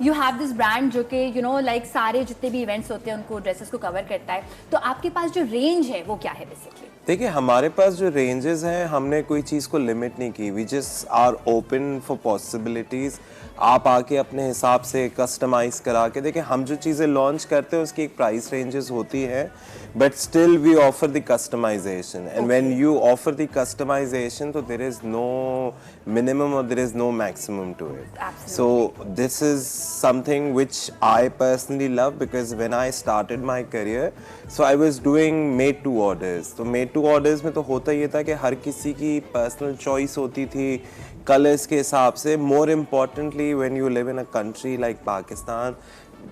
You have this brand जो कि you know like सारे जितने भी इवेंट्स होते हैं उनको ड्रेसेस को कवर करता है, तो आपके पास जो रेंज है वो क्या है बेसिकली? देखिए हमारे पास जो रेंजेस हैं हमने कोई चीज़ को लिमिट नहीं की, we just are open for possibilities. आप आके अपने हिसाब से कस्टमाइज़ करा के देखिए, हम जो चीज़ें लॉन्च करते हैं उसकी एक प्राइस रेंजेस होती है, but still we offer the customization and when you offer the customization तो there is no minimum or there is no maximum to it. Absolutely. So this is something which I personally love because when I started my career, so I was doing made to orders. तो made to orders में तो होता ये था कि हर किसी की personal choice होती थी कलर्स के हिसाब से. More importantly, when you live in a country like Pakistan,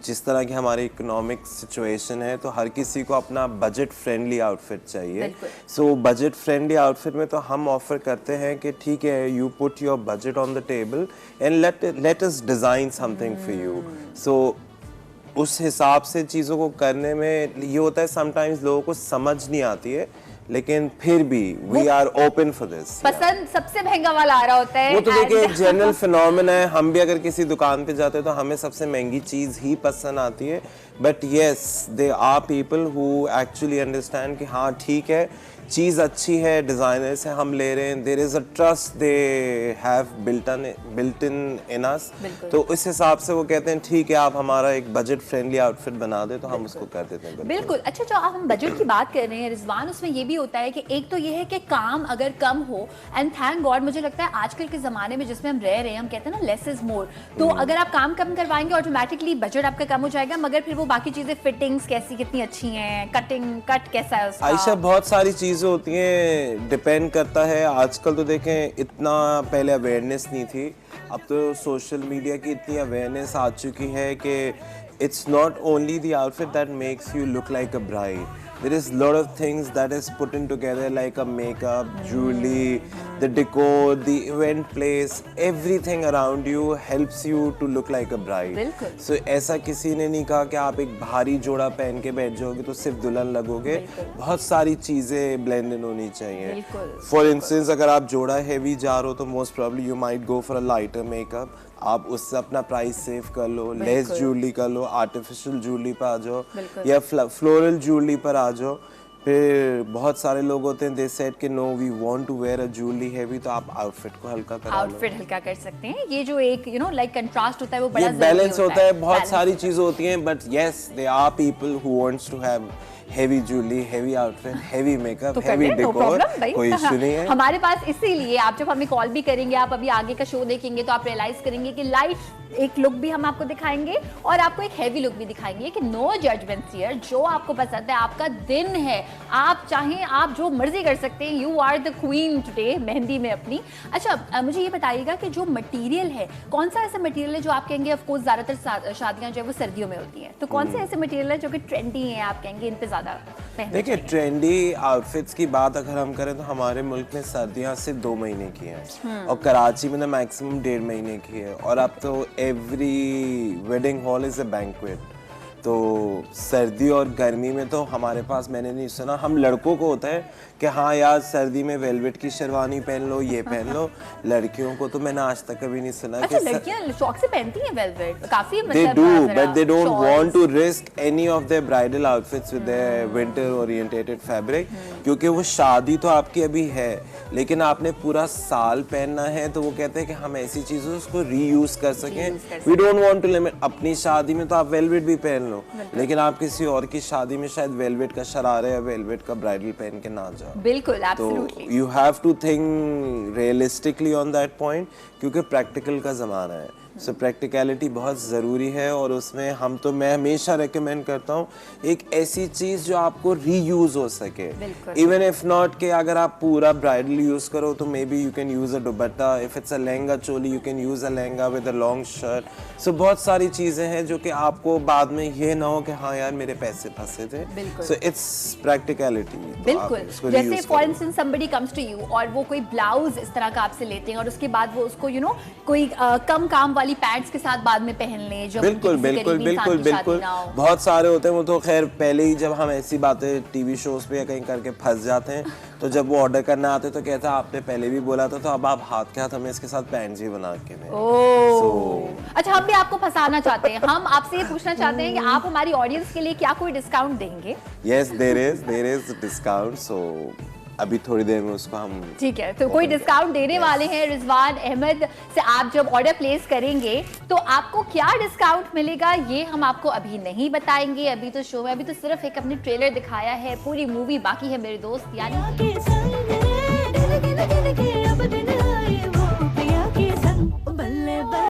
जिस तरह की हमारी इकोनॉमिक सिचुएशन है, तो हर किसी को अपना बजट फ्रेंडली आउटफिट चाहिए. सो बजट फ्रेंडली आउटफिट में तो हम ऑफर करते हैं कि ठीक है, you put your budget on the table and let us design something for you. So उस हिसाब से चीज़ों को करने में ये होता है, समटाइम्स लोगों को समझ नहीं आती है, लेकिन फिर भी we are open for this. पसंद सबसे महंगा वाला आ रहा होता है. वो तो देखिए एक जनरल फिनोमेना है. हम भी अगर किसी दुकान पे जाते हैं तो हमें सबसे महंगी चीज ही पसंद आती है, but yes they are people who actually understand कि हाँ ठीक है, चीज़ अच्छी है, डिज़ाइनर से हम ले रहे हैं, there is a trust they have built in us. तो उस हिसाब से वो कहते हैं ठीक है, आप हमारा एक बजट फ्रेंडली आउटफिट बना दे, तो हम उसको कर देते हैं. बिल्कुल. अच्छा, जो आप हम बजट की बात कर रहे हैं रिजवान, उसमें ये भी होता है कि एक तो ये है कि काम अगर कम हो, एंड थैंक गॉड मुझे लगता है आजकल के ज़माने में जिसमें हम रह रहे हैं, हम कहते हैं ना लेस इज मोर. तो अगर आप काम कम करवाएंगे ऑटोमेटिकली बजट आपका कम हो जाएगा, मगर फिर वो बाकी चीज़ें फिटिंग्स कैसी कितनी अच्छी हैं, कट कैसा है उसका. आयशा, बहुत सारी चीज़ें होती हैं, डिपेंड करता है. आजकल तो देखें इतना पहले अवेयरनेस नहीं थी, अब तो सोशल मीडिया की इतनी अवेयरनेस आ चुकी है कि it's not only the outfit that makes you look like a bride. There is lot of things that is put in together like a makeup, jewelry, the decor, the event place, everything around you helps you to look like a bride. बिल्कुल. So ऐसा किसी ने नहीं कहा कि आप एक भारी जोड़ा पहन के बैठ जाओगे तो सिर्फ दुल्हन लगोगे. बहुत सारी चीजें ब्लेंड इन होनी चाहिए. For instance, अगर आप जोड़ा हैवी जा रहे हो तो most probably you might go for a lighter makeup. आप उससे अपना प्राइस सेव कर लो, लेस ज्वेलरी कर लो, आर्टिफिशियल ज्वेलरी पर आ जाओ या फ्लोरल ज्वेलरी पर आ जाओ. फिर बहुत सारे लोग होते हैं दे सेड कि no we want to wear a jewellery heavy, तो आप आउटफिट को हल्का करा लो. आउटफिट हल्का कर सकते हैं. ये जो एक यू नो लाइक कंट्रास्ट होता है वो बड़ा जरूरी बैलेंस होता है. बहुत सारी चीजें होती हैं, but yes they are people who wants to have heavy jewellery, heavy outfit, heavy makeup, heavy decor. कोई इशू नहीं है हमारे पास. इसीलिए आप जब हमें कॉल भी करेंगे, आप अभी आगे का शो देखेंगे तो आप रियलाइज करेंगे कि लाइट एक लुक भी हम आपको दिखाएंगे और आपको एक हैवी लुक भी दिखाएंगे कि नो जजमेंट्स हियर. जो आपको पसंद है, आपका दिन है, आप चाहें आप जो मर्जी कर सकते हैं. You are the queen today mehndi में अपनी. अच्छा, मुझे ये बताइएगा कि जो मटेरियल है, कौन सा ऐसा मटेरियल है जो आप कहेंगे, ऑफ कोर्स ज्यादातर शादियां जो है वो सर्दियों में होती हैं, तो कौन से ऐसे मटेरियल है जो कि ट्रेंडी है, आप कहेंगे इन पे ज्यादा पहनना? देखिए ट्रेंडी आउटफिट्स की बात अगर हम करें तो हमारे मुल्क में सर्दियां सिर्फ 2 महीने की हैं और कराची में तो मैक्सिमम 1.5 महीने की है. और अब तो every wedding hall is a banquet. तो सर्दी और गर्मी में तो हमारे पास, मैंने नहीं सुना, हम लड़कों को होता है कि हाँ यार सर्दी में वेलवेट की शेरवानी पहन लो, ये पहन लो. लड़कियों को तो मैंने आज तक कभी नहीं सुना. अच्छा, लड़कियां शौक से पहनती हैं वेलवेट काफी. They do, but they don't want to risk any of their bridal outfits with their winter orientated fabric. क्योंकि वो शादी तो आपकी अभी है, लेकिन आपने पूरा साल पहनना है, तो वो कहते हैं कि हम ऐसी चीज़ों उसको रीयूज कर सकें. We don't want to limit. अपनी शादी में तो आप वेलवेट भी पहन लो, लेकिन आप किसी और की शादी में शायद वेलवेट का शरारा या वेलवेट का ब्राइडल पहन के ना जाओ. बिल्कुल, तो you have to think realistically on that point, क्योंकि प्रैक्टिकल का ज़माना है. सो प्रैक्टिकलिटी बहुत ज़रूरी है. और उसमें मैं हमेशा रेकमेंड करता हूँ एक ऐसी चीज़ जो आपको रीयूज़ हो सके. इवन इफ नॉट कि अगर आप पूरा ब्राइडल यूज़ करो तो maybe you can use a dupatta. If it's a lehenga choli you can use a lehenga with a long shirt. So बहुत सारी चीज़ें हैं जो कि आपको बाद में ये ना हो कि हाँ यार मेरे पैसे फंसे थे. So it's practicality. बिल्कुल. जैसे for instance somebody comes to you और वो कोई ब्लाउज इस तरह का आपसे लेते हैं और उसके बाद वो उसको यू नो कोई कम काम वाली पैंट्स के साथ बाद में पहन लें जब बिल्कुल किसी बिल्कुल करीबी इंसान बिल्कुल की शादी बिल्कुल ना हो। बहुत सारे होते हैं वो तो खैर पहले ही जब हम ऐसी बातें टीवी शोज पे या कहीं करके फंस जाते हैं तो जब वो ऑर्डर करने आते हैं तो कहता है आपने पहले भी बोला था तो अब आप हाथ के हाथ हमें इसके साथ पैंट्स ही बना के दें। अच्छा, हम भी आपको फंसाना चाहते हैं। हम आपसे ये पूछना चाहते हैं कि आप हमारी ऑडियंस के लिए क्या कोई डिस्काउंट देंगे? यस देयर इज डिस्काउंट, सो अभी थोड़ी देर में उसको हम ठीक है, तो कोई डिस्काउंट देने वाले हैं रिजवान अहमद से। आप जब ऑर्डर प्लेस करेंगे तो आपको क्या डिस्काउंट मिलेगा ये हम आपको अभी नहीं बताएंगे। अभी तो शो में अभी तो सिर्फ एक अपनी ट्रेलर दिखाया है, पूरी मूवी बाकी है मेरे दोस्त। यानी